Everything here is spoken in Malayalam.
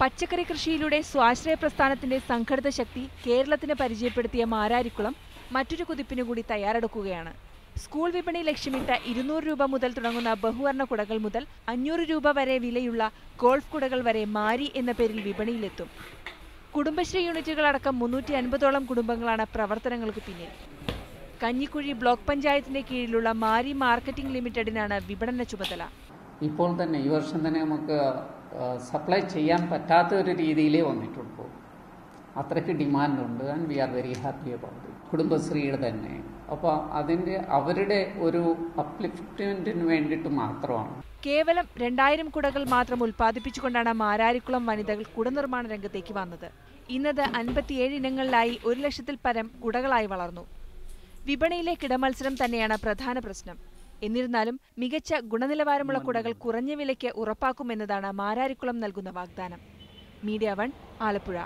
പച്ചക്കറി കൃഷിയിലൂടെ സ്വാശ്രയ പ്രസ്ഥാനത്തിന്റെ സംഘടിത ശക്തി കേരളത്തിന് പരിചയപ്പെടുത്തിയ മാരാരിക്കുളം മറ്റൊരു കുതിപ്പിനുകൂടി തയ്യാറെടുക്കുകയാണ്. സ്കൂൾ വിപണി ലക്ഷ്യമിട്ട 200 രൂപ മുതൽ തുടങ്ങുന്ന ബഹുവർണ്ണ കുടകൾ മുതൽ 500 രൂപ വരെ വിലയുള്ള ഗോൾഫ് കുടകൾ വരെ മാരി എന്ന പേരിൽ വിപണിയിലെത്തും. കുടുംബശ്രീ യൂണിറ്റുകളടക്കം 350ഓളം കുടുംബങ്ങളാണ് പ്രവർത്തനങ്ങൾക്ക് പിന്നിൽ. കഞ്ഞിക്കുഴി ബ്ലോക്ക് പഞ്ചായത്തിന്റെ കീഴിലുള്ള മാരി മാർക്കറ്റിംഗ് ലിമിറ്റഡിനാണ് വിപണന ചുമതല. ഇപ്പോൾ തന്നെ ഈ വർഷം തന്നെ നമുക്ക് സപ്ലൈ ചെയ്യാൻ പറ്റാത്ത ഒരു രീതിയിലേ വന്നിട്ടുള്ളൂ. അത്രയ്ക്ക് ഡിമാൻഡുണ്ട്. And we are very happy about it. കുടുംബശ്രീയുടെ തന്നെ അപ്പോൾ അവരുടെ ഒരു അപ്ലിഫ്റ്റ്മെന്റിന് വേണ്ടിയിട്ട് മാത്രമാണ്. കേവലം 2000 കുടകൾ മാത്രം ഉൽപ്പാദിപ്പിച്ചുകൊണ്ടാണ് മാരാരിക്കുളം വനിതകൾ കുടനിർമ്മാണ രംഗത്തേക്ക് വന്നത്. ഇന്നത് 57 ഇനങ്ങളിലായി 1 ലക്ഷത്തിൽ പരം കുടകളായി വളർന്നു. വിപണിയിലെ കിടമത്സരം തന്നെയാണ് പ്രധാന പ്രശ്നം. എന്നിരുന്നാലും മികച്ച ഗുണനിലവാരമുള്ള കുടകൾ കുറഞ്ഞ വിലയ്ക്ക് ഉറപ്പാക്കുമെന്നതാണ് മാരാരിക്കുളം നൽകുന്ന വാഗ്ദാനം. മീഡിയ 1 ആലപ്പുഴ.